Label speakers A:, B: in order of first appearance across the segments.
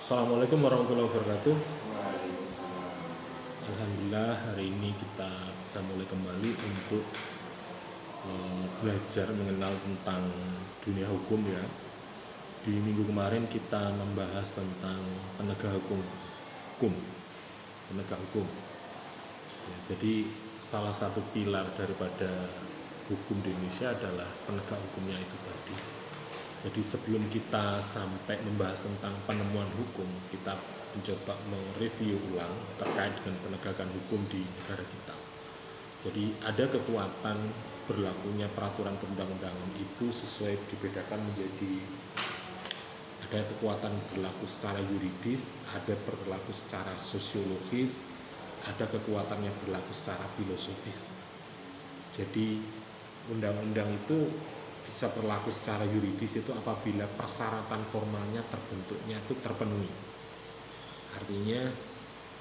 A: Assalamualaikum warahmatullahi wabarakatuh.
B: Waalaikumsalam.
A: Alhamdulillah hari ini kita bisa mulai kembali untuk belajar mengenal tentang dunia hukum ya. Di minggu kemarin kita membahas tentang penegak hukum, penegak hukum. Ya, jadi salah satu pilar daripada hukum di Indonesia adalah penegak hukumnya itu tadi. Jadi sebelum kita sampai membahas tentang penemuan hukum, kita mencoba mereview ulang terkait dengan penegakan hukum di negara kita. Jadi ada kekuatan berlakunya peraturan perundang-undangan itu sesuai dibedakan menjadi ada kekuatan berlaku secara yuridis, ada berlaku secara sosiologis, ada kekuatan yang berlaku secara filosofis. Jadi undang-undang itu bisa berlaku secara yuridis itu apabila persyaratan formalnya terbentuknya itu terpenuhi. Artinya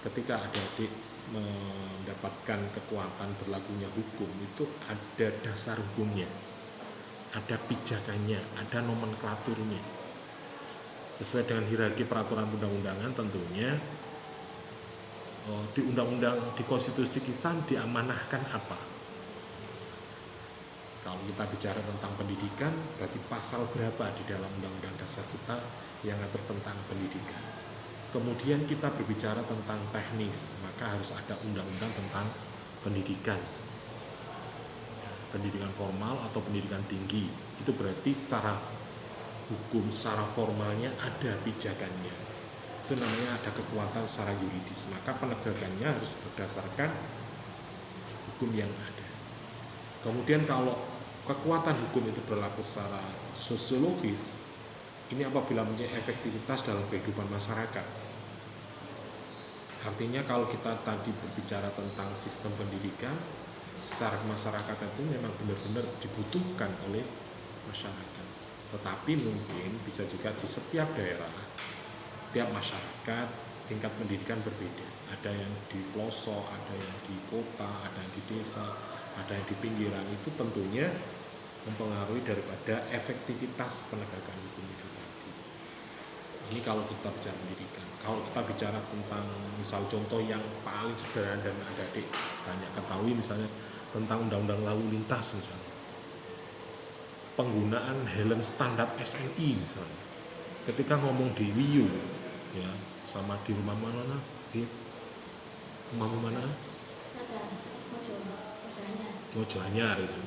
A: ketika adik-adik mendapatkan kekuatan berlakunya hukum itu ada dasar hukumnya, ada pijakannya, ada nomenklaturnya. Sesuai dengan hierarki peraturan undang-undangan tentunya di undang-undang di konstitusi kita diamanahkan apa. Kalau kita bicara tentang pendidikan, berarti pasal berapa di dalam undang-undang dasar kita yang mengatur tentang pendidikan. Kemudian kita berbicara tentang teknis, maka harus ada undang-undang tentang pendidikan. Pendidikan formal atau pendidikan tinggi. Itu berarti secara hukum, secara formalnya ada pijakannya. Itu namanya ada kekuatan secara yuridis. Maka penegakannya harus berdasarkan hukum yang ada. Kemudian kalau kekuatan hukum itu berlaku secara sosiologis, ini apabila mempunyai efektivitas dalam kehidupan masyarakat. Artinya kalau kita tadi berbicara tentang sistem pendidikan, secara masyarakat itu memang benar-benar dibutuhkan oleh masyarakat. Tetapi mungkin bisa juga di setiap daerah, tiap masyarakat tingkat pendidikan berbeda. Ada yang di pelosok, ada yang di kota, ada yang di desa, ada yang di pinggiran. Itu tentunya mempengaruhi daripada efektivitas penegakan hukum itu tadi. Ini kalau kita bicara pendidikan. Kalau kita bicara tentang misal contoh yang paling sederhana dan adik-adik banyak ketahui misalnya tentang undang-undang lalu lintas misalnya. Penggunaan helm standar SNI misalnya. Ketika ngomong di Wiyu ya sama di rumah mana di rumah mana? Mojanyar itu.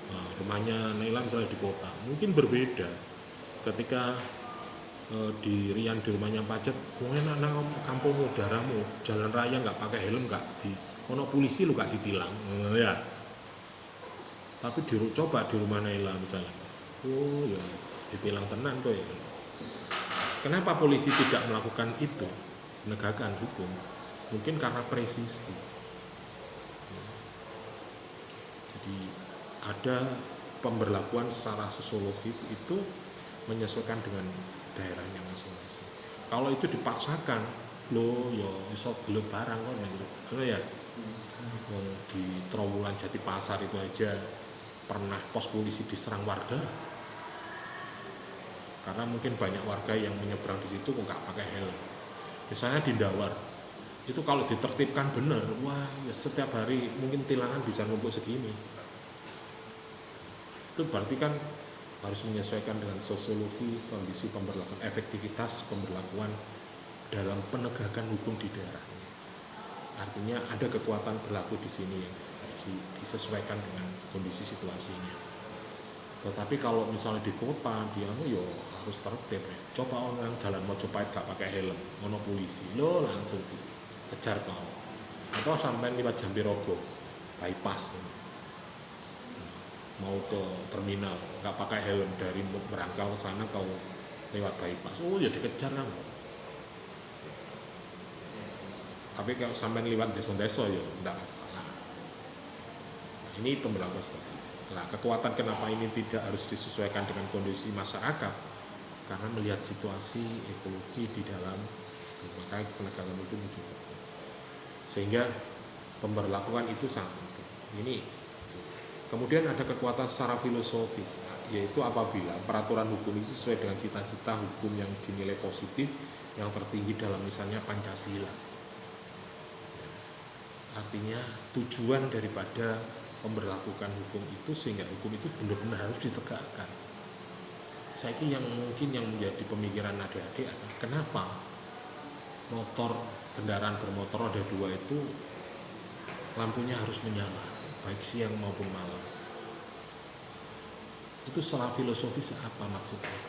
A: Nah, rumahnya Naila misalnya di kota, mungkin berbeda. Ketika di Rian di rumahnya Pacet, mungkin anak kampungmu, daerahmu, jalan raya nggak pakai helm nggak di, ono polisi lu nggak ditilang, ya. Tapi coba di rumah Naila misalnya, oh ya ditilang tenan kok ya. Kenapa polisi tidak melakukan itu, penegakan hukum? Mungkin karena presisi. Jadi ada pemberlakuan secara sosiologis itu menyesuaikan dengan daerahnya masing-masing. Kalau itu dipaksakan, lo ya iso gelem barang kok gitu. Ya. Di Trowulan Jatipasar itu aja pernah pos polisi diserang warga. Karena mungkin banyak warga yang menyeberang di situ kok nggak pakai helm. Misalnya di Dawar, itu kalau ditertibkan benar, wah ya setiap hari mungkin tilangan bisa numpuk segini. Itu berarti kan harus menyesuaikan dengan sosiologi, kondisi pemberlakuan, efektivitas pemberlakuan dalam penegakan hukum di daerahnya. Artinya ada kekuatan berlaku di sini yang disesuaikan dengan kondisi situasinya. Tetapi kalau misalnya di kota, dia yo harus tertib ya. Coba orang jalan Mojopahit gak pakai helm, ono polisi, lo langsung dikejar kau. Atau sampai lewat Jampirogo, bypass. Mau ke terminal nggak pakai helm dari merangkau ke sana kau lewat bypass, oh ya dikejar kan. Tapi kalau sampai lewat desa-desa ya enggak apa-apa. Nah, ini pemberlakuan seperti itu. Nah, kekuatan kenapa ini tidak harus disesuaikan dengan kondisi masyarakat, karena melihat situasi ekologi di dalam, makanya penegakan itu juga. Sehingga pemberlakuan itu sangat penting. Ini Kemudian ada kekuatan secara filosofis, yaitu apabila peraturan hukum itu sesuai dengan cita-cita hukum yang dinilai positif yang tertinggi dalam misalnya Pancasila. Artinya tujuan daripada pemberlakukan hukum itu sehingga hukum itu benar-benar harus ditegakkan. Saya kira yang mungkin yang menjadi pemikiran adik-adik adalah kenapa kendaraan bermotor roda 2 itu lampunya harus menyala baik siang maupun malam. Itu secara filosofis apa maksudnya?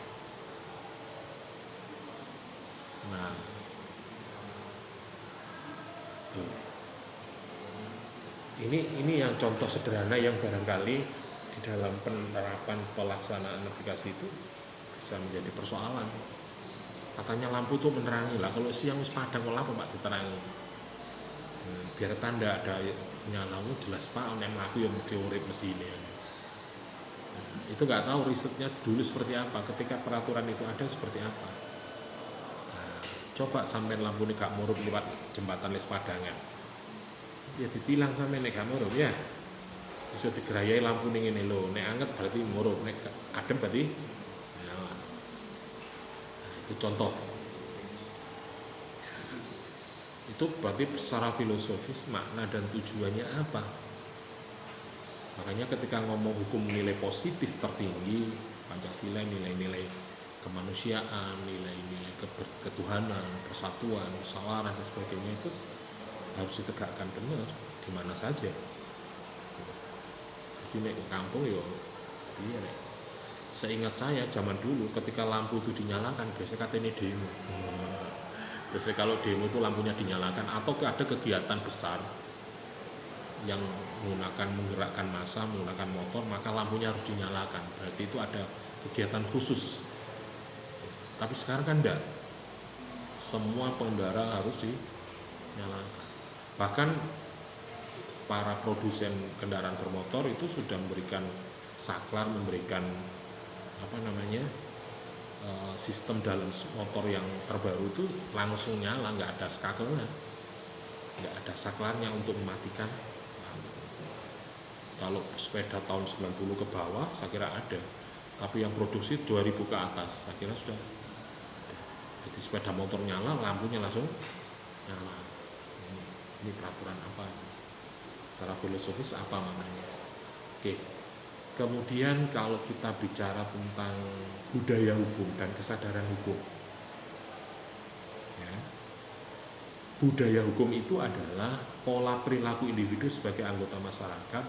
A: Nah, tuh. Ini yang contoh sederhana yang barangkali di dalam penerapan pelaksanaan navigasi itu bisa menjadi persoalan. Katanya lampu tuh menerangi lah, kalau siang wis padang kok lampu Pak diterangi. Biar tanda ada nyala jelas Pak nek mlaku yo mesti urip mesine. Itu nggak tahu risetnya dulu seperti apa, ketika peraturan itu ada seperti apa. Nah, coba sampai lampu ini gak murup lewat jembatan les padangan, ya ditilang sampai nek gak murup ya bisa digerayai lampu ning ngene lho, nek anget berarti murup, nek adem berarti nyala. Nah, itu contoh. Itu berarti secara filosofis makna dan tujuannya apa. Makanya ketika ngomong hukum nilai positif tertinggi, Pancasila nilai-nilai kemanusiaan, nilai-nilai ketuhanan, persatuan, kesawaran dan sebagainya itu harus ditegakkan benar di mana saja. Jadi nek ke kampung yo iya nek. Seingat saya zaman dulu ketika lampu itu dinyalakan biasanya katanya demo. Biasanya kalau demo itu lampunya dinyalakan atau ada kegiatan besar yang menggerakkan massa, menggunakan motor, maka lampunya harus dinyalakan. Berarti itu ada kegiatan khusus. Tapi sekarang kan enggak. Semua pengendara harus dinyalakan. Bahkan para produsen kendaraan bermotor itu sudah memberikan saklar, memberikan sistem dalam motor yang terbaru itu langsung nyala, nggak ada saklarnya, nggak ada saklarnya untuk mematikan. Kalau sepeda tahun 90 ke bawah saya kira ada, tapi yang produksi 2000 ke atas saya kira sudah. Jadi sepeda motor nyala, lampunya langsung nyala. Ini peraturan apa? Secara filosofis apa maknanya? Oke. Kemudian kalau kita bicara tentang budaya hukum dan kesadaran hukum, ya, budaya hukum itu adalah pola perilaku individu sebagai anggota masyarakat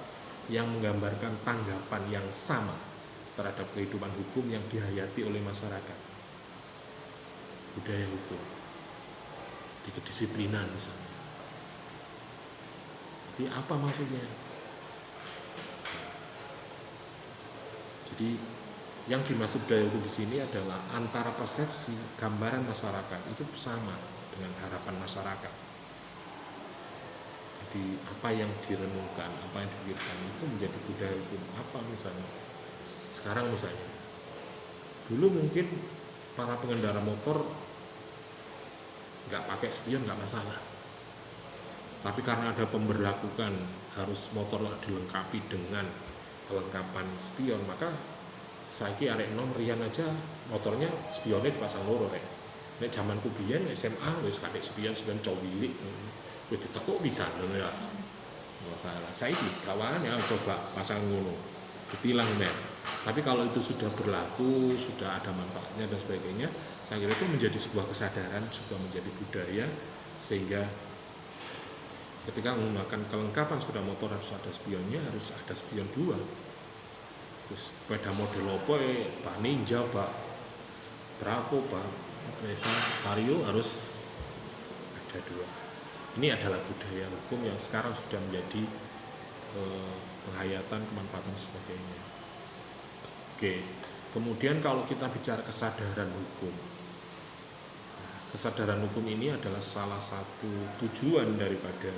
A: yang menggambarkan tanggapan yang sama terhadap kehidupan hukum yang dihayati oleh masyarakat. Budaya hukum di kedisiplinan misalnya. Jadi apa maksudnya? Jadi yang dimaksud budaya hukum di sini adalah antara persepsi gambaran masyarakat itu sama dengan harapan masyarakat. Jadi apa yang direnungkan, apa yang dipikirkan itu menjadi budaya hukum. Apa misalnya? Sekarang misalnya, dulu mungkin para pengendara motor nggak pakai spion nggak masalah. Tapi karena ada pemberlakukan harus motor dilengkapi dengan kelengkapan spion, maka saiki arek nom rian aja motornya spionnya dipasang loro rek. Nek zamanku biyen SMA wis kakek spion cowilik. Wis ditekuk bisa lho ya. Masalah. Saiki kawan ya coba pasang ngono. Ditilang men. Tapi kalau itu sudah berlaku, sudah ada manfaatnya dan sebagainya, saya kira itu menjadi sebuah kesadaran, juga menjadi budaya sehingga ketika menggunakan kelengkapan sepeda motor harus ada spionnya, harus ada spion 2. Terus sepeda model apa Pak Ninja, Pak Bravo, Pak Vario harus ada 2. Ini adalah budaya hukum yang sekarang sudah menjadi penghayatan, kemanfaatan dan sebagainya. Oke, kemudian kalau kita bicara kesadaran hukum, kesadaran hukum ini adalah salah satu tujuan daripada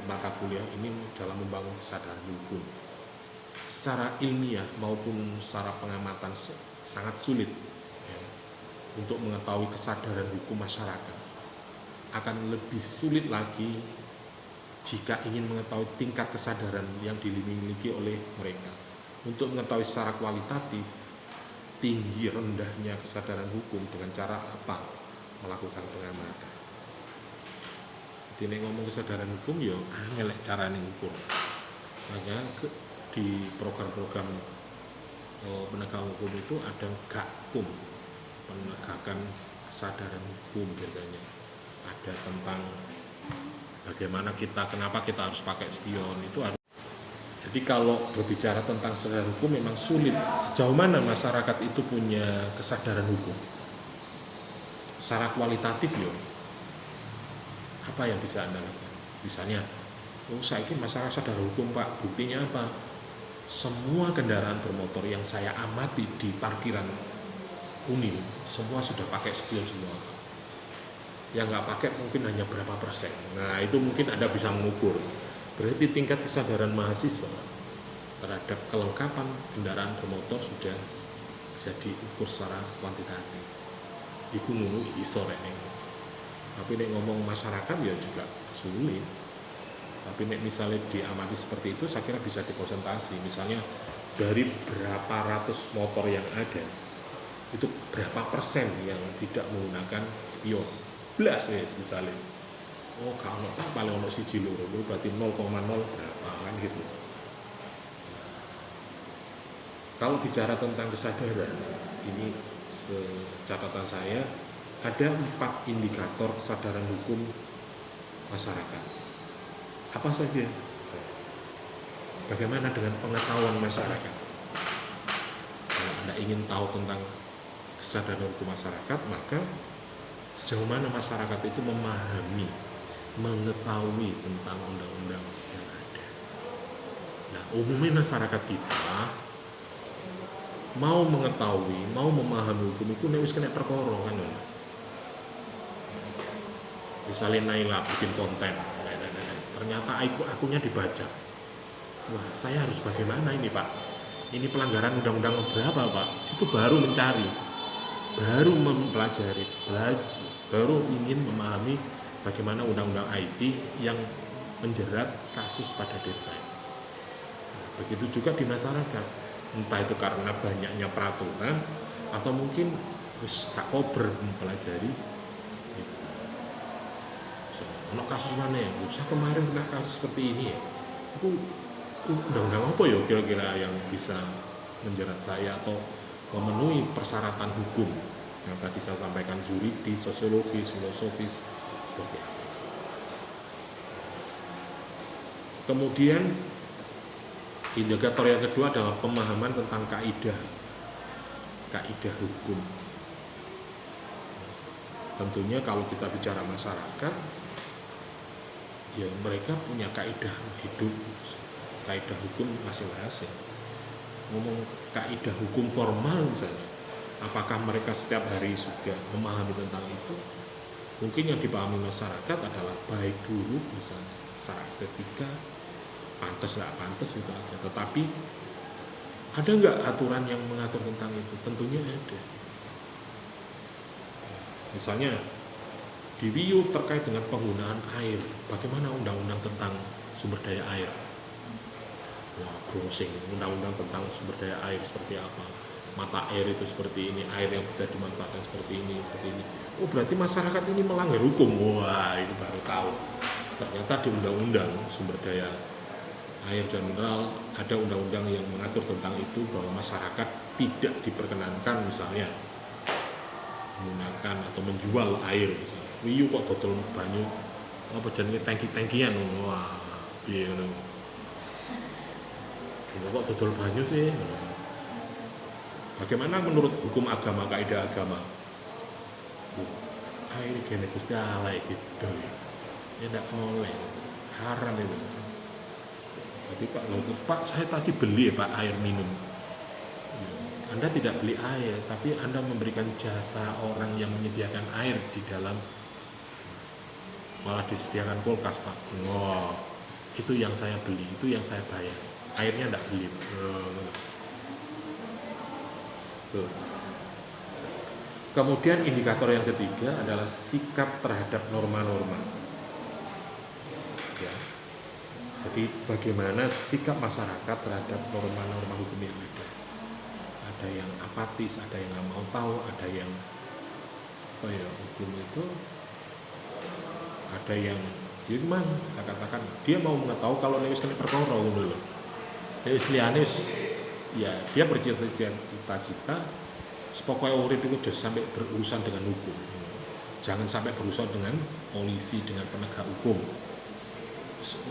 A: mata kuliah ini dalam membangun kesadaran hukum. Secara ilmiah maupun secara pengamatan sangat sulit ya, untuk mengetahui kesadaran hukum masyarakat. Akan lebih sulit lagi jika ingin mengetahui tingkat kesadaran yang dimiliki oleh mereka. Untuk mengetahui secara kualitatif tinggi rendahnya kesadaran hukum dengan cara apa? Melakukan pengamatan. Jadi ngomong kesadaran hukum ya angel carane ngukur. Makanya di program-program penegakan hukum itu ada GAKHUM, penegakan kesadaran hukum biasanya. Ada tentang bagaimana kenapa kita harus pakai spion itu harus. Jadi kalau berbicara tentang kesadaran hukum memang sulit. Sejauh mana masyarakat itu punya kesadaran hukum? Secara kualitatif ya, apa yang bisa Anda lakukan? Misalnya, saya ini masyarakat sadar hukum Pak, buktinya apa? Semua kendaraan bermotor yang saya amati di parkiran Unil, semua sudah pakai spion semua. Yang nggak pakai mungkin hanya berapa persen. Nah itu mungkin Anda bisa mengukur. Berarti tingkat kesadaran mahasiswa terhadap kelengkapan kendaraan bermotor sudah bisa diukur secara kuantitatif. Iku ngono iso rek. Tapi nek ngomong masyarakat ya juga sulit. Tapi nek misalnya diamati seperti itu, saya kira bisa dipresentasi. Misalnya dari berapa ratus motor yang ada, itu berapa persen yang tidak menggunakan spion? Belas ya misalnya. Oh kalau paling ono siji loro, berarti 0,0 berapa kan gitu. Kalau bicara tentang kesadaran, ini catatan saya ada 4 indikator kesadaran hukum masyarakat. Apa saja? Bagaimana dengan pengetahuan masyarakat? Kalau Anda ingin tahu tentang kesadaran hukum masyarakat, maka sejauh mana masyarakat itu memahami, mengetahui tentang undang-undang yang ada. Nah, umumnya masyarakat kita mau mengetahui, mau memahami hukum itu nek wis kena perkara kan. Misalnya Naila bikin konten, ternyata akunnya dibaca. Wah, saya harus bagaimana ini Pak? Ini pelanggaran undang-undang berapa Pak? Itu baru mencari, baru mempelajari, baru ingin memahami bagaimana undang-undang IT yang menjerat kasus pada diri saya. Nah, begitu juga di masyarakat, entah itu karena banyaknya peraturan atau mungkin gak kober mempelajari. Ono kasus mana ya? Saya kemarin kena kasus seperti ini ya. Itu undang-undang apa ya kira-kira yang bisa menjerat saya atau memenuhi persyaratan hukum yang tadi saya sampaikan, juridis, sosiologis, filosofis, seperti apa. Kemudian indikator yang kedua adalah pemahaman tentang kaidah hukum. Tentunya kalau kita bicara masyarakat, ya mereka punya kaidah hidup, kaidah hukum masing-masing. Ngomong kaidah hukum formal misalnya, apakah mereka setiap hari juga memahami tentang itu? Mungkin yang dipahami masyarakat adalah baik buruk misalnya, secara estetika, pantas nggak pantas itu aja. Tetapi ada nggak aturan yang mengatur tentang itu? Tentunya ada. Misalnya di WIU terkait dengan penggunaan air, bagaimana undang-undang tentang sumber daya air? Wah, browsing undang-undang tentang sumber daya air seperti apa? Mata air itu seperti ini, air yang bisa dimanfaatkan seperti ini, seperti ini. Oh, berarti masyarakat ini melanggar hukum. Wah, itu baru tahu. Ternyata di undang-undang sumber daya air dan mineral ada undang-undang yang mengatur tentang itu, bahwa masyarakat tidak diperkenankan misalnya menggunakan atau menjual air misalnya. Wiyu kok dodol banyu apa jenenge tangki-tangkian. Wah, piye ngono. Kok dodol banyu sih? Bagaimana menurut hukum agama, kaidah agama? Air kene Gusti Allah gitu. Ya ndak boleh. Haram itu. Jadi kalau Pak, saya tadi beli Pak air minum. Anda tidak beli air, tapi Anda memberikan jasa orang yang menyediakan air di dalam, malah disediakan kulkas Pak. Wah, itu yang saya beli, itu yang saya bayar. Airnya enggak beli. Tuh. Kemudian indikator yang ketiga adalah sikap terhadap norma-norma. Ya. Jadi bagaimana sikap masyarakat terhadap norma-norma hukum yang ada. Ada yang apatis, ada yang nggak mau tahu, ada yang hukum itu ada yang dia memang saya katakan dia mau mengetahui kalau nek wis kena perkara ngono lho. Nek wis liyane ya dia bercita-cita pokoknya urip itu sudah sampai berurusan dengan hukum. Jangan sampai berurusan dengan polisi, dengan penegak hukum.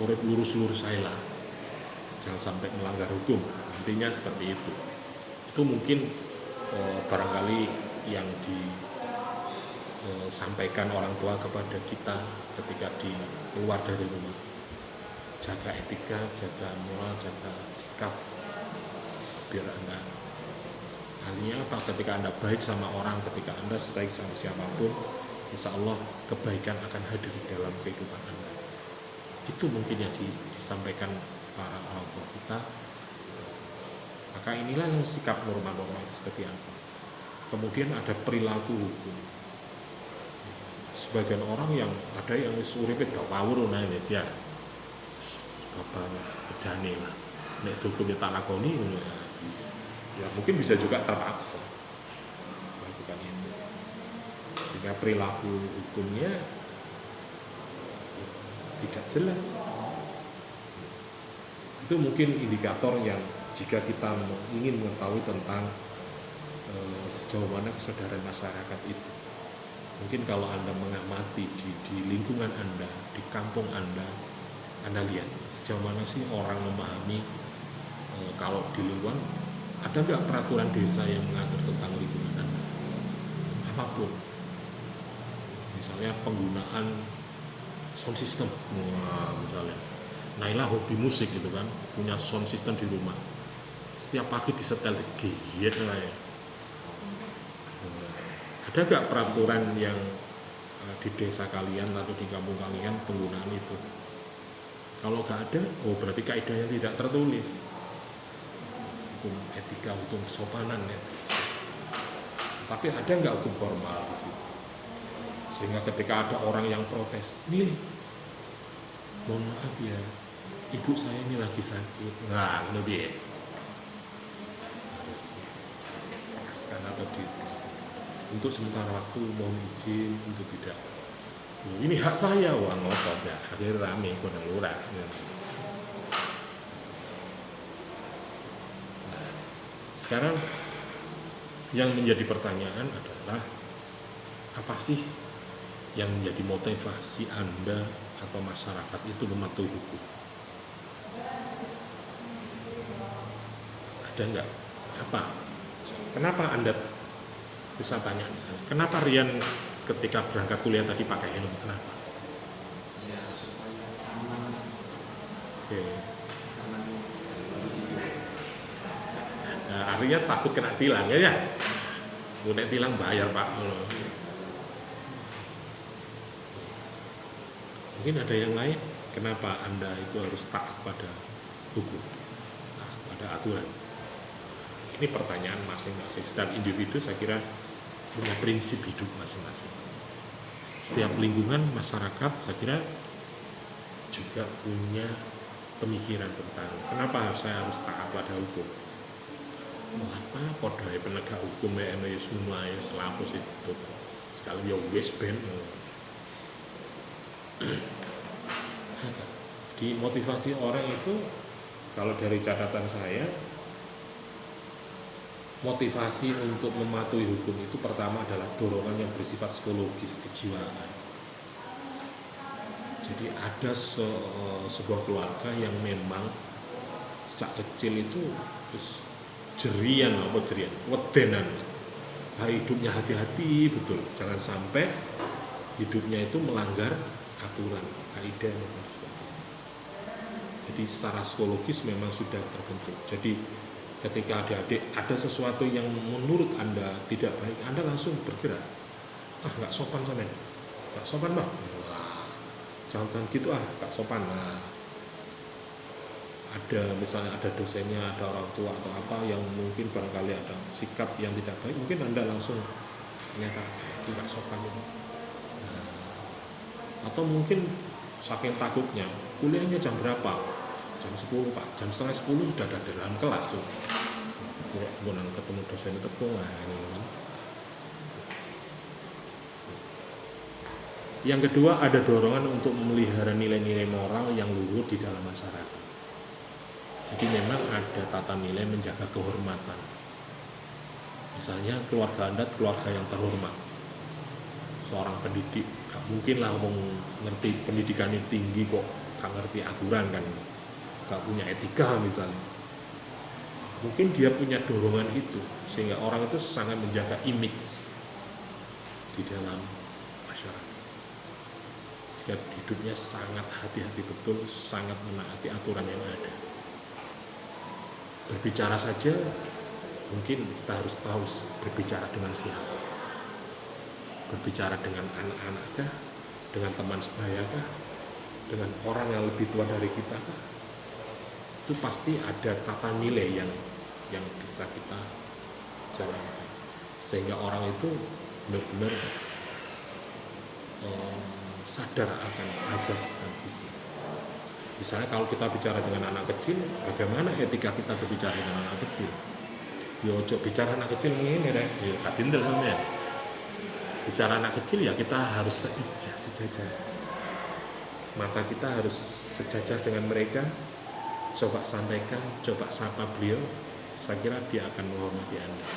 A: Urip lurus-lurus saya lah. Jangan sampai melanggar hukum. Intinya seperti itu. Itu mungkin barangkali yang disampaikan orang tua kepada kita ketika keluar dari rumah. Jaga etika, jaga moral, jaga sikap. Biar Anda hanya apa ketika Anda baik sama orang, ketika Anda baik sama siapapun, insya Allah kebaikan akan hadir dalam kehidupan Anda. Itu mungkin yang disampaikan para orang tua kita. Maka inilah yang sikap norma-norma itu seperti apa. Kemudian ada perilaku hukum. Sebagian orang yang ada yang uripe gak pawur nah wis ya. Bapak bejane lah. Nek hukumnya tak lakoni ya mungkin bisa juga terpaksa melakukan itu. Sehingga perilaku hukumnya tidak jelas. Itu mungkin indikator yang jika kita ingin mengetahui tentang sejauh mana kesadaran masyarakat itu. Mungkin kalau Anda mengamati di lingkungan Anda, di kampung Anda lihat sejauh mana sih orang memahami kalau di lingkungan ada nggak peraturan desa yang mengatur tentang lingkungan Anda? Apapun. Misalnya penggunaan sound system, misalnya. Naila hobi musik gitu kan, punya sound system di rumah. Setiap pagi disetel giat lah ya. Ada nggak peraturan yang di desa kalian atau di kampung kalian penggunaan itu? Kalau nggak ada, berarti kaidahnya tidak tertulis. Hukum etika, hukum kesopanan ya. Tapi ada nggak hukum formal di situ? Sehingga ketika ada orang yang protes, nih, mohon maaf ya, ibu saya ini lagi sakit. Nah, lebih harus dikeraskan atau untuk sementara waktu mohon izin untuk tidak. Ini hak saya, wah ngotot ya. Akhirnya rame kodang lurah. Nah, sekarang yang menjadi pertanyaan adalah apa sih yang menjadi motivasi Anda atau masyarakat itu mematuhi hukum? Ada nggak? Apa? Kenapa Anda bisa tanya misalnya, kenapa Rian ketika berangkat kuliah tadi pakai helm? Kenapa?
B: Ya supaya aman.
A: Oke. Nah, artinya takut kena tilang ya? Udah tilang bayar Pak. Mungkin ada yang lain. Kenapa Anda itu harus taat pada hukum, taat pada aturan? Ini pertanyaan masing-masing. Setiap individu saya kira punya prinsip hidup masing-masing. Setiap lingkungan masyarakat saya kira juga punya pemikiran tentang kenapa saya harus taat pada hukum. Mengapa kodai penegak hukum ya semua ya selapus itu sekali ya wes ben. Di motivasi orang itu kalau dari catatan saya, motivasi untuk mematuhi hukum itu pertama adalah dorongan yang bersifat psikologis, kejiwaan. Jadi ada sebuah keluarga yang memang sejak kecil itu wedenan. Hidupnya hati-hati betul, jangan sampai hidupnya itu melanggar aturan, kaidah. Jadi secara psikologis memang sudah terbentuk. Jadi ketika adik-adik ada sesuatu yang menurut Anda tidak baik, Anda langsung bergerak. Nggak sopan sama ini. Nggak sopan Bang. Wah, jangan gitu nggak sopan. Nah, ada misalnya ada dosennya, ada orang tua atau apa yang mungkin barangkali ada sikap yang tidak baik, mungkin Anda langsung menyatakan itu nggak sopan itu. Nah, atau mungkin saking takutnya, kuliahnya jam berapa? jam 10 Pak, jam setengah 10 sudah ada di dalam kelas tuh. Kemudian ketemu dosen itu kan. Yang kedua, ada dorongan untuk memelihara nilai-nilai moral yang luhur di dalam masyarakat. Jadi memang ada tata nilai menjaga kehormatan. Misalnya keluarga Anda keluarga yang terhormat. Seorang pendidik, gak mungkin lah ngerti pendidikannya tinggi kok gak ngerti aturan kan, gak punya etika misalnya. Mungkin dia punya dorongan itu, sehingga orang itu sangat menjaga image di dalam masyarakat. Jika hidupnya sangat hati-hati betul, sangat menaati aturan yang ada. Berbicara saja, mungkin kita harus tahu berbicara dengan siapa. Berbicara dengan anak-anak kah? Dengan teman sebaya kah? Dengan orang yang lebih tua dari kita kah? Itu pasti ada tata nilai yang bisa kita jalankan, sehingga orang itu benar-benar sadar akan azas itu. Misalnya kalau kita bicara dengan anak kecil, bagaimana etika kita berbicara dengan anak kecil? Ya ojo bicara anak kecil ngene rek, ya gak dintel sampean. Bicara anak kecil ya kita harus sejajar. Mata kita harus sejajar dengan mereka. Coba sampaikan, coba sapa beliau. Saya kira dia akan menghormati Anda.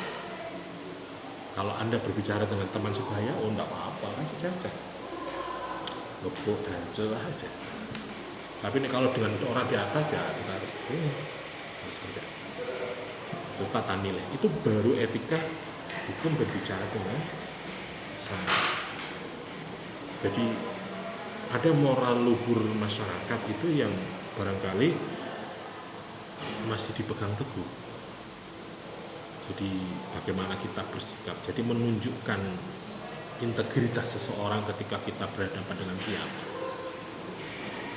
A: Kalau Anda berbicara dengan teman sebaya, oh enggak apa-apa, kan sejajar. Lepuk dan jelas biasa. Tapi ini kalau dengan orang di atas ya kita harus seperti itu tata nilai. Itu baru etika hukum berbicara dengan sama. Jadi ada moral luhur masyarakat itu yang barangkali masih dipegang teguh. Jadi bagaimana kita bersikap, jadi menunjukkan integritas seseorang ketika kita berhadapan dengan siapa.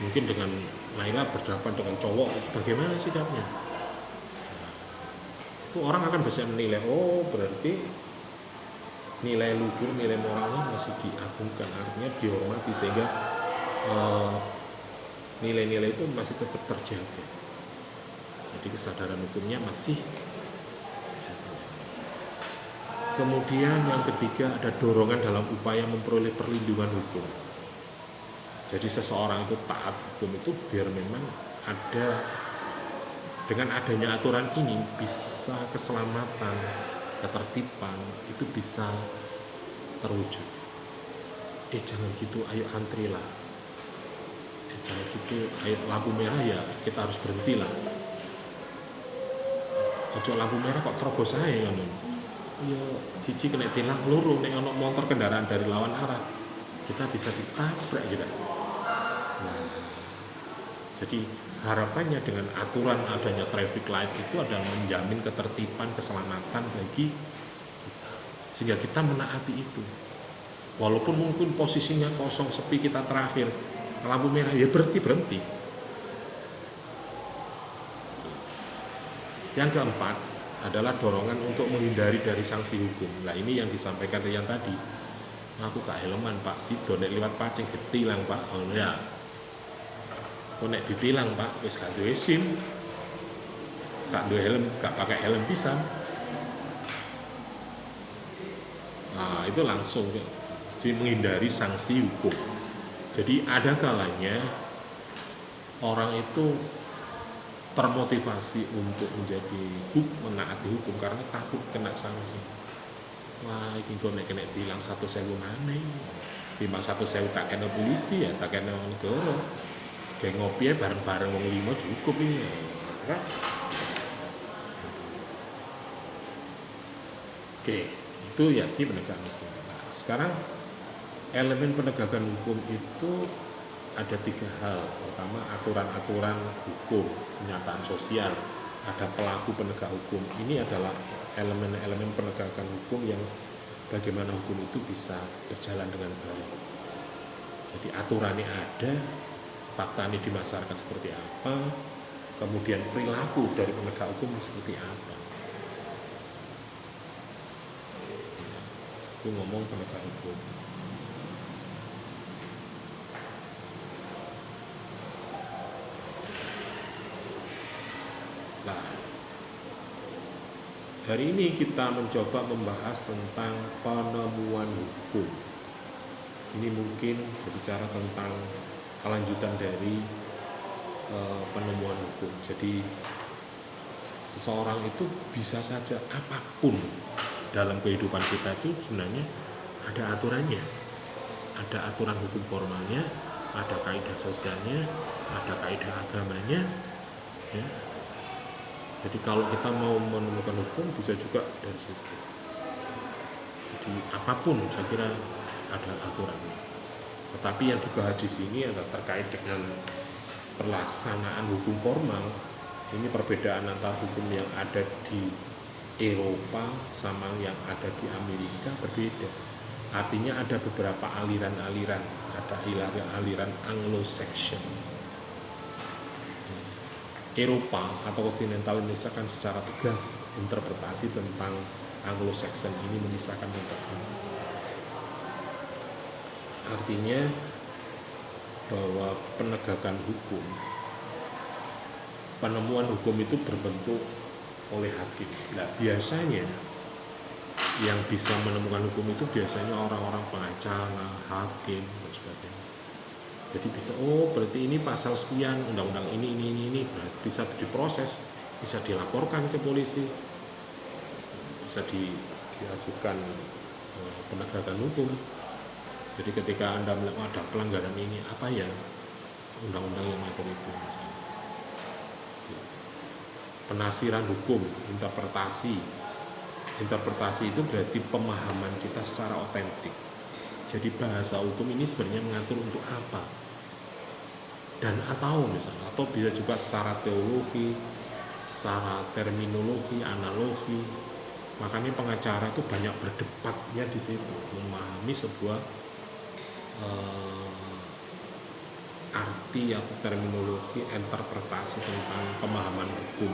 A: Mungkin dengan Naila berhadapan dengan cowok, bagaimana sikapnya? Itu orang akan bisa menilai, oh berarti nilai luhur, nilai moralnya masih diagungkan, artinya dihormati, sehingga nilai-nilai itu masih tetap terjaga. Jadi kesadaran hukumnya masih bisa terjaga. Kemudian yang ketiga, ada dorongan dalam upaya memperoleh perlindungan hukum. Jadi seseorang itu taat hukum itu biar memang ada, dengan adanya aturan ini bisa keselamatan, ketertiban itu bisa terwujud. Jangan gitu, ayo antrilah. Jangan gitu, ayo lampu merah ya kita harus berhentilah. Ojo lampu merah kok terobos ae ngono. Ya siji kena tilang, loro nek ono motor kendaraan dari lawan arah kita bisa ditabrak gitu. Nah, jadi harapannya dengan aturan adanya traffic light itu adalah menjamin ketertiban, keselamatan bagi kita, sehingga kita menaati itu. Walaupun mungkin posisinya kosong, sepi, kita terakhir, lampu merah ya berhenti. Yang keempat adalah dorongan untuk menghindari dari sanksi hukum. Nah ini yang disampaikan Rian tadi. Aku gak helman Pak, sido nek liwat pacing ditilang Pak. Oh ya. Kok nek ditilang Pak, wis gak duwe SIM. Gak duwe helm, gak pakai helm pisan. Nah, itu langsung menghindari sanksi hukum. Jadi ada kalanya orang itu termotivasi untuk menjadi menaati hukum karena takut kena sanksi. Wah, ini kok nek kena tilang 1.000 maneh. Timbang 1.000 tak kena polisi ya, tak kena negara. Kayak ngopi bareng-bareng wong 5 cukup ini. Kan? Oke, itu ya sih penegakan hukum. Nah, sekarang elemen penegakan hukum itu ada 3 hal. Pertama, aturan-aturan hukum, kenyataan sosial, ada pelaku penegak hukum. Ini adalah elemen-elemen penegakan hukum yang bagaimana hukum itu bisa berjalan dengan baik. Jadi aturannya ada, fakta ini di masyarakat seperti apa, kemudian perilaku dari penegak hukum seperti apa. Itu ngomong penegak hukum. Hari ini kita mencoba membahas tentang penemuan hukum. Ini mungkin berbicara tentang kelanjutan dari penemuan hukum. Jadi seseorang itu bisa saja apapun dalam kehidupan kita itu sebenarnya ada aturannya. Ada aturan hukum formalnya, ada kaidah sosialnya, ada kaidah agamanya, ya. Jadi kalau kita mau menemukan hukum bisa juga dari situ. Jadi apapun saya kira ada aturannya. Tetapi yang dibahas di sini adalah terkait dengan pelaksanaan hukum formal. Ini perbedaan antara hukum yang ada di Eropa sama yang ada di Amerika berbeda. Artinya ada beberapa aliran-aliran, ada aliran Anglo-Saxon. Eropa atau kontinental menyisakan secara tegas interpretasi tentang Anglo-Saxon ini menyisakan yang tegas. Artinya bahwa penegakan hukum, penemuan hukum itu berbentuk oleh hakim. Nah, biasanya yang bisa menemukan hukum itu biasanya orang-orang pengacara, hakim, dan sebagainya. Jadi bisa, berarti ini pasal sekian, undang-undang ini, berarti bisa diproses, bisa dilaporkan ke polisi, bisa diajukan penegakan hukum. Jadi ketika Anda melihat ada pelanggaran ini, apa ya undang-undang yang mengatur itu misalnya. Penafsiran hukum, interpretasi itu berarti pemahaman kita secara otentik. Jadi bahasa hukum ini sebenarnya mengatur untuk apa, dan atau bisa juga secara teologi, secara terminologi, analogi. Makanya pengacara itu banyak berdebatnya di situ, memahami sebuah arti atau terminologi, interpretasi tentang pemahaman hukum.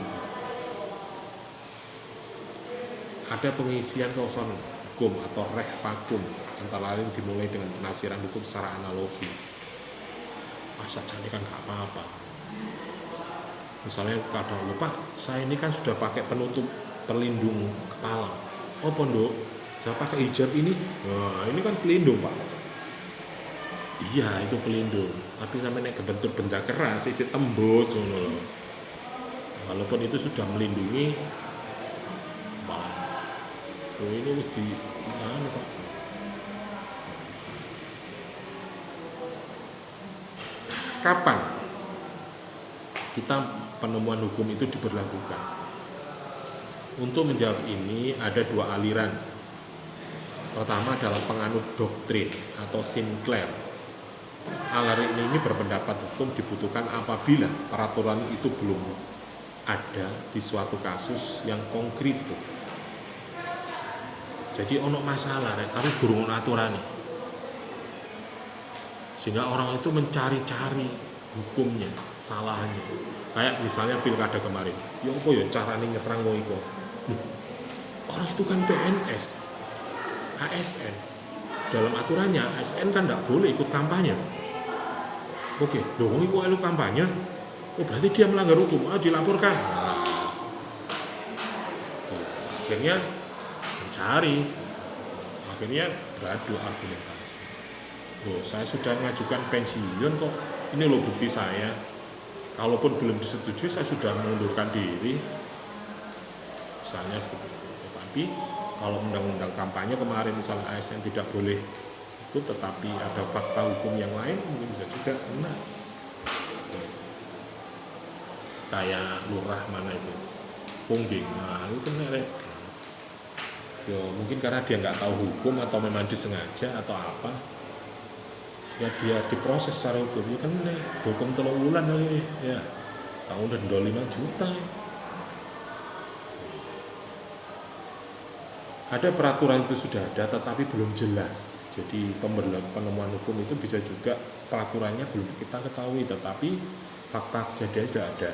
A: Ada pengisian kausan hukum atau rek vakum, antara lain dimulai dengan penafsiran hukum secara analogi. Saja ini kan gak apa-apa. Misalnya kadang lupa, saya ini kan sudah pakai penutup pelindung kepala. Pondok, saya pakai hijab ini. Nah, ini kan pelindung, Pak. Iya, itu pelindung. Tapi sampai naik kebentur benda keras, itu tembus, walaupun itu sudah melindungi. Ini mesti Pak. Kapan kita penemuan hukum itu diberlakukan? Untuk menjawab ini ada dua aliran. Pertama adalah penganut doktrin atau Sinclair. Aliran ini berpendapat hukum dibutuhkan apabila peraturan itu belum ada di suatu kasus yang konkret. Jadi ono masalah, tapi gurung aturan. Sehingga orang itu mencari-cari hukumnya, salahnya. Kayak misalnya pilkada kemarin, ya apa ya caranya nyerang wong iku. Orang itu kan PNS, ASN. Dalam aturannya ASN kan tidak boleh ikut kampanye. Oke, wong iku elu kampanye. Berarti dia melanggar hukum, dilaporkan. Akhirnya mencari, akhirnya beradu argumentasi. Saya sudah mengajukan pensiun kok, ini loh bukti saya. Kalaupun belum disetujui, saya sudah mengundurkan diri, misalnya seperti itu. Tapi kalau undang-undang kampanye kemarin misalnya ASN tidak boleh ikut, tetapi ada fakta hukum yang lain, mungkin bisa juga kena. Kayak lurah mana itu, Pungging, nah itu kena. Ya mungkin karena dia nggak tahu hukum atau memang disengaja atau apa, sehingga dia diproses secara hukum. Ya kan hukum 3 bulan lagi, ya tahun dan 25 juta. Ada peraturan itu sudah ada tetapi belum jelas. Jadi penemuan hukum itu bisa juga peraturannya belum kita ketahui tetapi fakta kejadian sudah ada.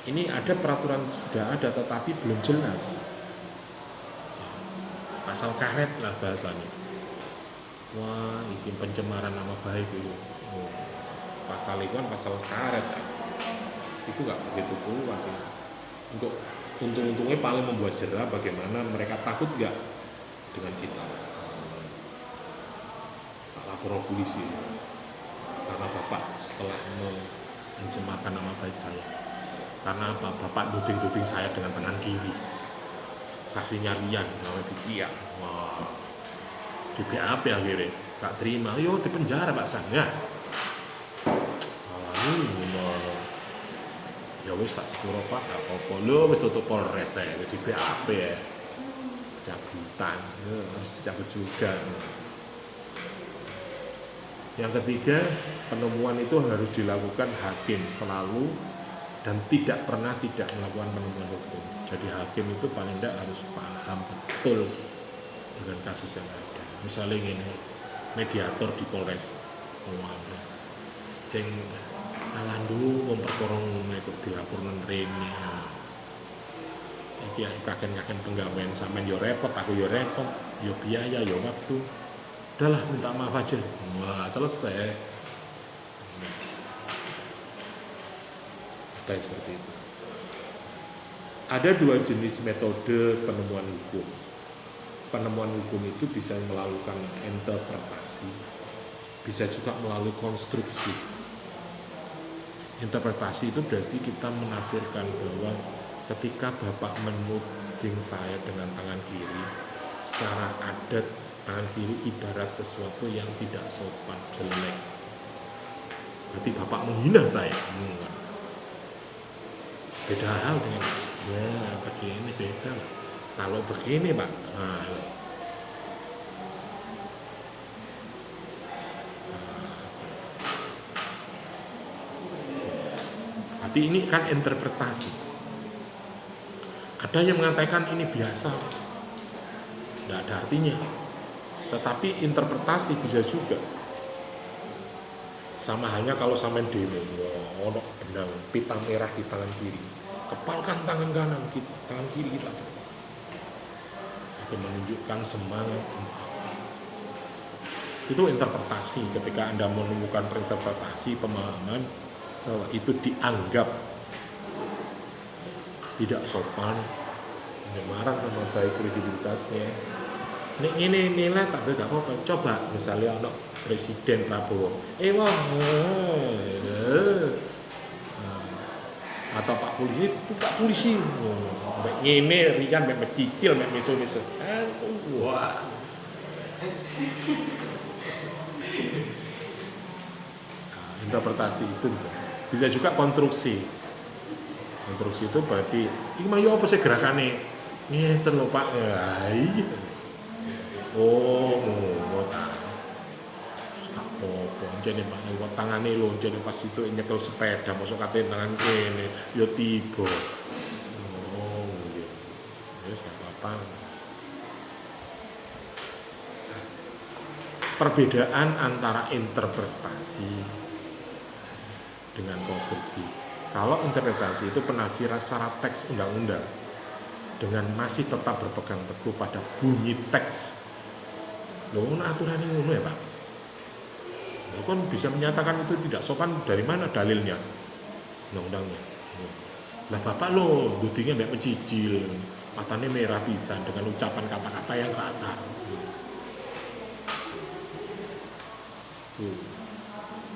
A: Ini ada peraturan sudah ada tetapi belum jelas. Pasal karet lah bahasanya. Wah, ini pencemaran nama baik itu. Pasal itu kan pasal karet. Itu nggak begitu kuat. Ya. Untuk untung-untungnya paling membuat jerah bagaimana mereka takut nggak dengan kita. Tak lapor polisi karena bapak setelah mencemarkan nama baik saya. Karena apa? Bapak duding-duding saya dengan tangan kiri. Saksinya Rian, namanya Bikia. Wah, di BAP akhirnya gak terima. Yo di penjara Pak San ya. Malah ya wis sak sepuro Pak, gak apa-apa. Lho wis tutup Polres ya, di BAP ya. Cabutan, dicabut juga. Yang ketiga, penemuan itu harus dilakukan hakim selalu dan tidak pernah tidak melakukan penemuan hukum. Jadi hakim itu paling tidak harus paham betul dengan kasus yang ada. Misalnya ini mediator di Polres, sing alandu memperkorong itu dilaporkan rene. Iki kakek-kakek penggawean sampean yo repot, aku yo repot, yo biaya, yo waktu. Udahlah minta maaf aja. Wah, selesai. Ada yang seperti itu. Ada dua jenis metode penemuan hukum. Penemuan hukum itu bisa melakukan interpretasi, bisa juga melalui konstruksi. Interpretasi itu berarti kita menafsirkan bahwa ketika Bapak menuding saya dengan tangan kiri, secara adat tangan kiri ibarat sesuatu yang tidak sopan, jelek. Berarti Bapak menghina saya. Beda hal dengan ya begini beda. Kalau begini Pak, berarti ini kan interpretasi. Ada yang mengatakan ini biasa, tidak ada artinya. Tetapi interpretasi bisa juga. Sama halnya kalau sampean demo, ono benang pita merah di tangan kiri, kepalkan tangan kanan kita, tangan kiri kita. Itu menunjukkan semangat. Itu interpretasi. Ketika Anda menemukan interpretasi pemahaman bahwa itu dianggap tidak sopan, menyemaran nama baik kredibilitasnya. Ini nilai tak ada apa-apa. Coba misalnya ada Presiden Prabowo, atau Pak Polisi, mbak ngene Rian mbak mencicil mbak miso-miso. Wah. Interpretasi itu bisa juga konstruksi. Konstruksi itu berarti iki mayo apa sih gerakane? Ngeten lho Pak. Iya. Oh, ngono ta. Tak apa, jane Pak lewat tangane lho, jane pas itu nyekel sepeda masuk kate tangan kene, ya tiba. Oh, nggih. Wis gak apa-apa. Perbedaan antara interpretasi dengan konstruksi. Kalau interpretasi itu penafsiran secara teks undang-undang dengan masih tetap berpegang teguh pada bunyi teks. Loh, aturannya ngono ya Pak? Loh, kan bisa menyatakan itu tidak sopan dari mana dalilnya? Undang-undangnya. Lah Bapak lo, dudingnya mbak mencicil, matanya merah pisan dengan ucapan kata-kata yang kasar. Tuh.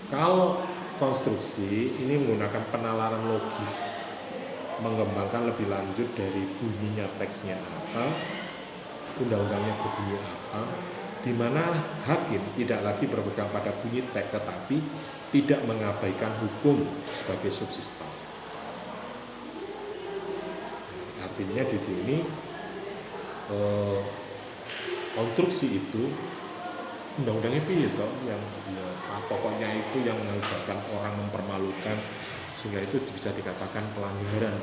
A: Kalau konstruksi ini menggunakan penalaran logis, mengembangkan lebih lanjut dari bunyinya teksnya apa, undang-undangnya berbunyi apa, di mana hakim tidak lagi berpegang pada bunyi teks tetapi tidak mengabaikan hukum sebagai subsistem. Artinya di sini konstruksi itu undang-undangnya piye toh yang pokoknya itu yang mengakibatkan orang mempermalukan sehingga itu bisa dikatakan pelanggaran.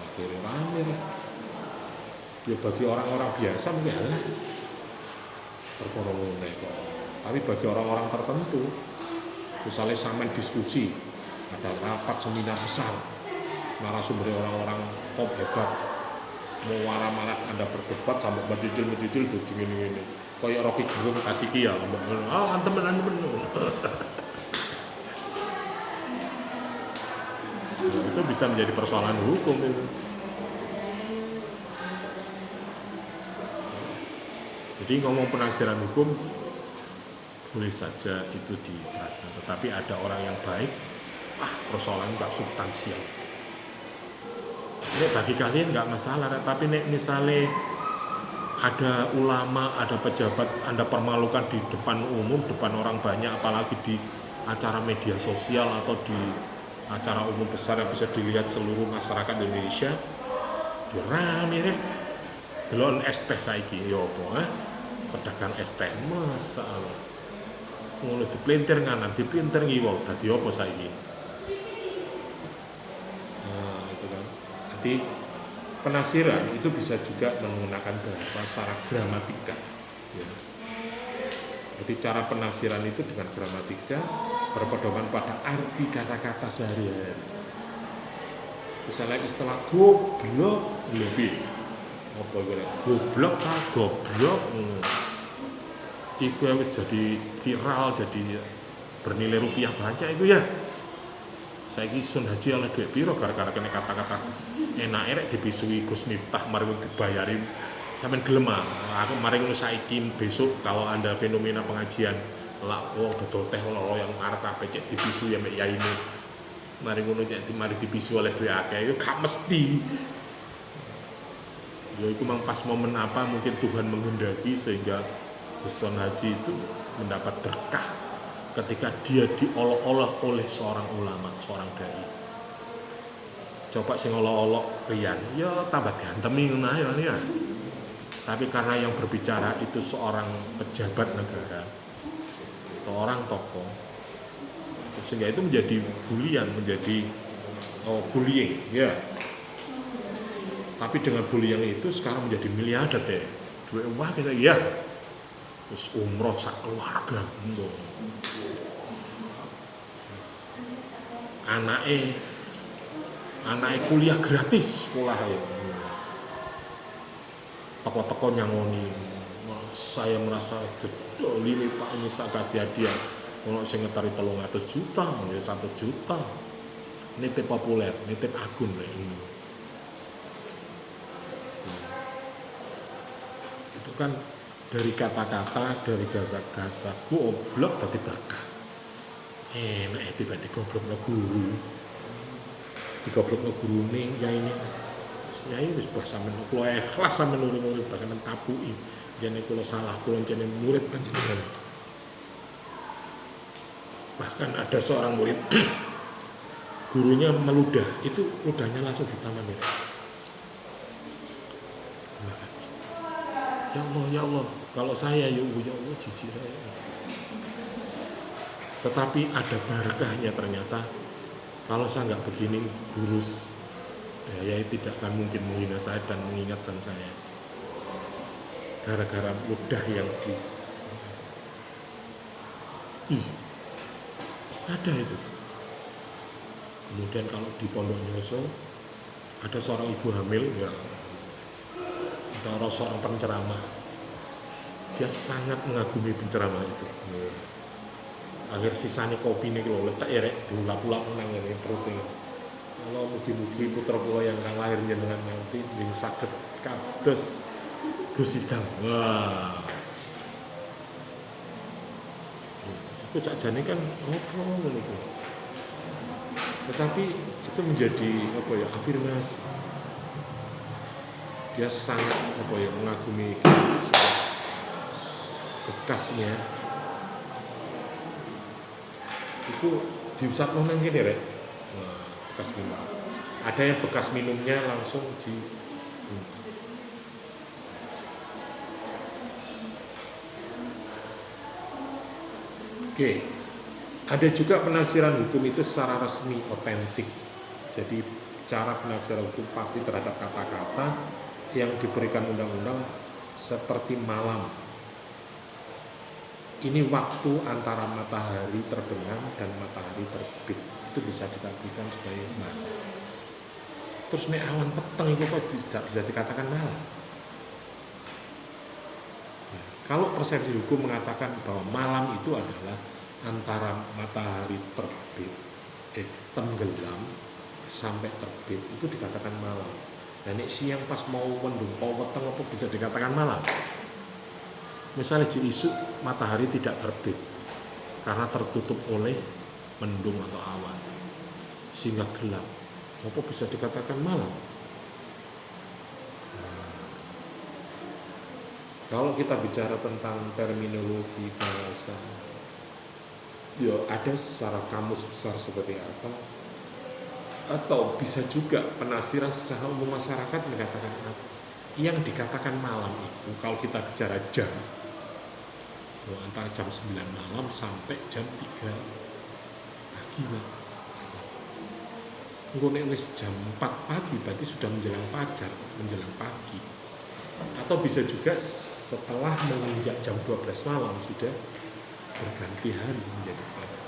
A: Akhirnya rame lah. Ya bagi orang-orang biasa mungkin lah perkara ngene kok. Tapi bagi orang-orang tertentu, misalnya sampean diskusi, ada rapat seminar besar, narasumber orang-orang top hebat, mau marah-marah Anda berdebat sampai mencicil tuh gini-gini. Kayak Rocky Gerung kasih kia, temen. Ya, itu bisa menjadi persoalan hukum itu. Jadi ngomong penafsiran hukum boleh saja itu diterapkan, tetapi ada orang yang baik, persoalan nggak substansial. Ini bagi kalian nggak masalah, tapi nek misalnya ada ulama, ada pejabat, Anda permalukan di depan umum, depan orang banyak, apalagi di acara media sosial atau di acara umum besar yang bisa dilihat seluruh masyarakat Indonesia, ya rame rek. Delon es teh saiki ya apa pedagang es teh masalah. Ngono dipelintir nganan, dipinter ngiwa, dadi apa saiki? Nah, itu kan. Jadi penafsiran itu bisa juga menggunakan bahasa secara gramatika. Ya. Jadi cara penafsiran itu dengan gramatika berpedoman pada arti kata-kata sehari-hari. Misalnya istilah goblok lebih apa itu? Goblok kah goblok. Itu wis jadi viral, jadi bernilai rupiah banyak itu ya. Saiki Sun Haji oleh duit piro gara-gara kena kata-kata enak rek dibisui Gus Miftah mari dibayarin sampean gelem aku mari ngono saiki besok kalau Anda fenomena pengajian lah dodol teh loro yang arep kabeh cek dibisui ambek yai ini mari ngono cek mari dibisu oleh duit akeh itu gak mesti. Ya itu memang pas momen apa mungkin Tuhan menghendaki sehingga Sun Haji itu mendapat berkah ketika dia diolok-olok oleh seorang ulama, seorang dai. Coba sing olok-olok riyan, ya tambah diantemi ngono ya. Tapi karena yang berbicara itu seorang pejabat negara, seorang tokoh, sehingga itu menjadi bulian, menjadi bullying, ya. Tapi dengan bullying itu sekarang menjadi miliarder deh. Duit wah kita ya. Terus umroh sak keluarga, anaknya kuliah gratis sekolah ya. Toko-toko nyangoni, saya merasa ini Pak ini saya kasih hadiah, kalau saya ngetari 300 juta, ya 1 juta, nitip populer, nitip agun ini. Itu kan dari kata-kata, dari gasa goblok tadi berkah. Enak tiba-tiba goblok guru. Digoblok guru ning ya ini Mas. Yai wis bahasa men kula ikhlas sampeyan murid-murid bahasa men tapuki. Jane kula salah kula jane murid panjenengan. Bahkan ada seorang murid gurunya meludah, itu ludahnya langsung ditaman ya. Ya Allah, kalau saya ya Allah jijik saya. Tetapi ada berkahnya ternyata. Kalau saya nggak begini, guru ya tidak akan mungkin menghina saya dan mengingatkan saya. Gara-gara ludah yang ada itu. Kemudian kalau di Pondok Nyoso ada seorang ibu hamil, ya, ada seorang penceramah, dia sangat mengagumi penceramah itu. Akhir sisanya kopi ini kalau letak ya rek diulap-ulap menang ini perutnya. Kalau mugi-mugi putra kula yang kang lahir jenengan nanti ning saged kados Gus Idam. Wah. Itu sakjane kan opo ngono iku. Tetapi itu menjadi apa ya afirmasi. Dia sangat apa ya mengagumi bekasnya. Itu diusap nang kene rek. Nah, bekas minum. Ada yang bekas minumnya langsung di Oke. Ada juga penafsiran hukum itu secara resmi otentik. Jadi cara penafsiran hukum pasti terhadap kata-kata yang diberikan undang-undang seperti malam. Ini waktu antara matahari terbenam dan matahari terbit itu bisa diartikan sebagai malam. Terus nek awan peteng itu kok tidak bisa dikatakan malam. Nah, kalau persepsi hukum mengatakan bahwa malam itu adalah antara matahari terbit, tenggelam sampai terbit itu dikatakan malam. Dan siang pas mau mendung, mau weteng apa bisa dikatakan malam. Misalnya di isu matahari tidak terbit karena tertutup oleh mendung atau awan sehingga gelap, apa bisa dikatakan malam? Kalau kita bicara tentang terminologi bahasa, ya ada secara kamus besar seperti apa, atau bisa juga penafsiran secara umum masyarakat mengatakan apa. Yang dikatakan malam itu kalau kita bicara jam, antara jam 9 malam sampai jam 3 pagi, Pak. Nek wis jam 4 pagi berarti sudah menjelang fajar, menjelang pagi. Atau bisa juga setelah menginjak jam 12 malam sudah berganti hari menjadi pagi.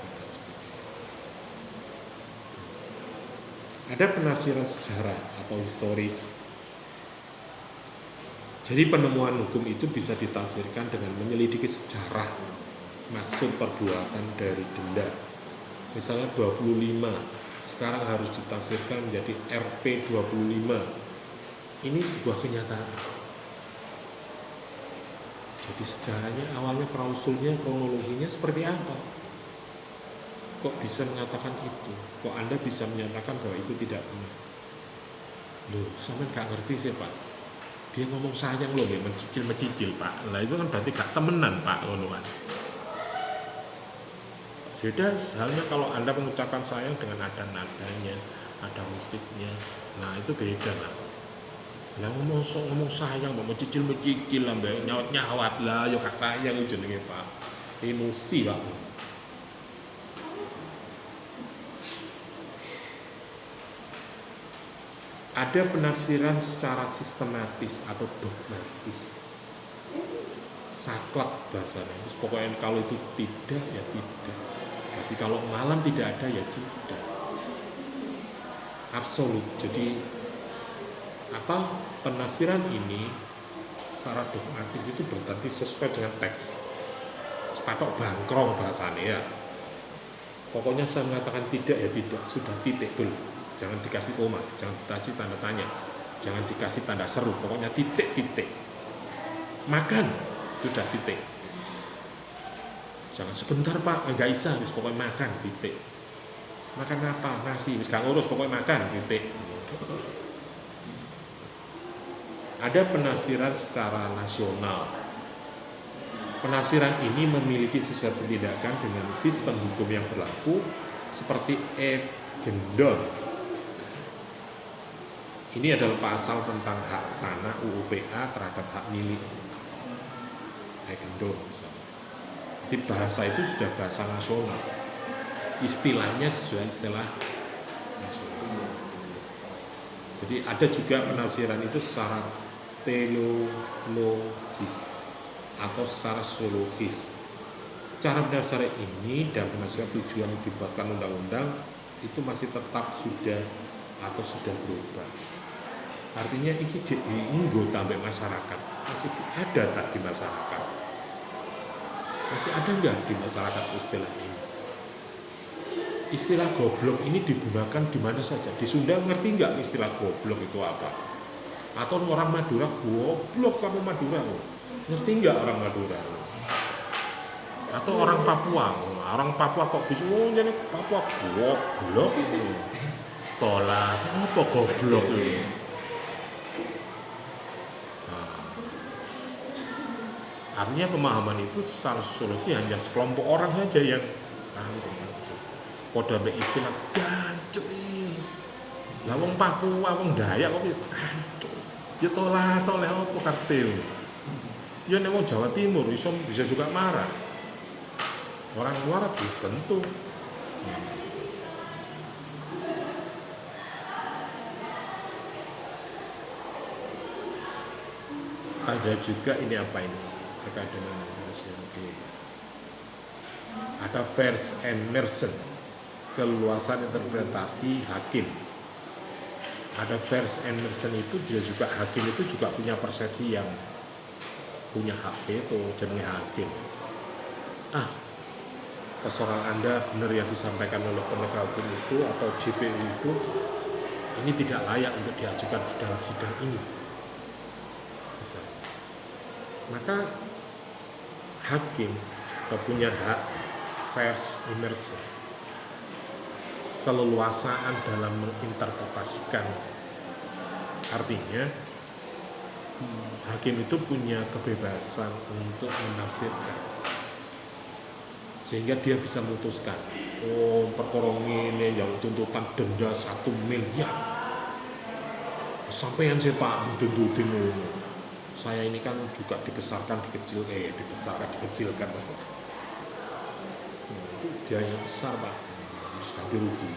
A: Ada penafsiran sejarah atau historis. Jadi penemuan hukum itu bisa ditafsirkan dengan menyelidiki sejarah maksud perbuatan dari denda. Misalnya 25 sekarang harus ditafsirkan menjadi RP 25. Ini sebuah kenyataan. Jadi sejarahnya awalnya klausulnya, kronologinya seperti apa? Kok bisa mengatakan itu? Kok Anda bisa menyatakan bahwa itu tidak benar? Loh, sama gak ngerti sih Pak. Dia ngomong sayang loh, mencicil Pak. Lah itu kan berarti gak temenan Pak, ngonoan. Beda halnya kalau Anda mengucapkan sayang dengan ada nadanya, ada musiknya. Nah itu beda lah. Lah ngomong sayang, mau mencicil lah, nyawat lah, yo gak sayang itu jenenge Pak. Emosi Pak. Ada penafsiran secara sistematis atau dogmatis. Saklek bahasanya. Pokoknya kalau itu tidak ya tidak. Jadi kalau malam tidak ada ya tidak. Absolut. Jadi penafsiran ini secara dogmatis itu berarti sesuai dengan teks. Sepatok bangkrong bahasanya ya. Pokoknya saya mengatakan tidak ya tidak, sudah titik dulu. Jangan dikasih koma, jangan dikasih tanda tanya, jangan dikasih tanda seru. Pokoknya titik. Makan sudah titik. Jangan sebentar Pak, enggak bisa, pokoknya makan titik. Makan apa? Nasi, gak ngurus, pokoknya makan titik. Ada penafsiran secara nasional. Penafsiran ini memiliki sesuatu tindakan dengan sistem hukum yang berlaku seperti egendon. Ini adalah pasal tentang hak tanah UUPA terhadap hak milik. Egendon. Jadi bahasa itu sudah bahasa nasional. Istilahnya sudah istilah nasional. Jadi ada juga penafsiran itu secara teleologis atau secara zoologis. Cara penafsiran ini dan penafsiran tujuan yang dibuatkan undang-undang itu masih tetap sudah atau sudah berubah. Artinya ini dienggo sampai masyarakat. Masih ada tak di masyarakat? Masih ada enggak di masyarakat istilah ini? Istilah goblok ini digunakan di mana saja. Di Sunda ngerti enggak istilah goblok itu apa? Atau orang Madura, goblok kamu Madura. Ngerti enggak orang Madura? Atau orang Papua kok bisa jadi Papua goblok. Tolak apa goblok itu? Artinya pemahaman itu secara sosiologi hanya sekelompok orang saja yang pada istilah gancuin. Lah wong Papua, wong Dayak kok gancuk. Ya toleh apa kartil. Ya nek wong Jawa Timur bisa juga marah. Orang luar tentu. Ada juga ini apa ini? Terkait dengan ada vers Emerson, keluasan interpretasi hakim. Ada vers Emerson itu dia juga hakim itu juga punya persepsi yang punya hak veto, jenenge hakim. Persoalan Anda benar yang disampaikan oleh penegak hukum itu atau JPU itu ini tidak layak untuk diajukan di dalam sidang ini. Bisa. Maka hakim punya hak vers immerse, keleluasaan dalam menginterpretasikan. Artinya hakim itu punya kebebasan untuk menafsirkan, sehingga dia bisa memutuskan, oh perkara ini yang tuntutan denda 1 miliar sampean sih Pak dituntut saya ini kan juga dibesarkan dikecilkan itu dia yang besar Pak, harus ganti rugi.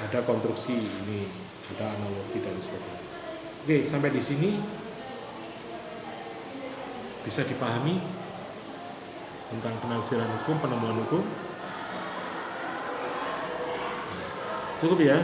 A: Ada konstruksi ini, ada analogi dan sebagainya. Oke, sampai di sini bisa dipahami tentang penafsiran hukum, penemuan hukum. Cukup ya.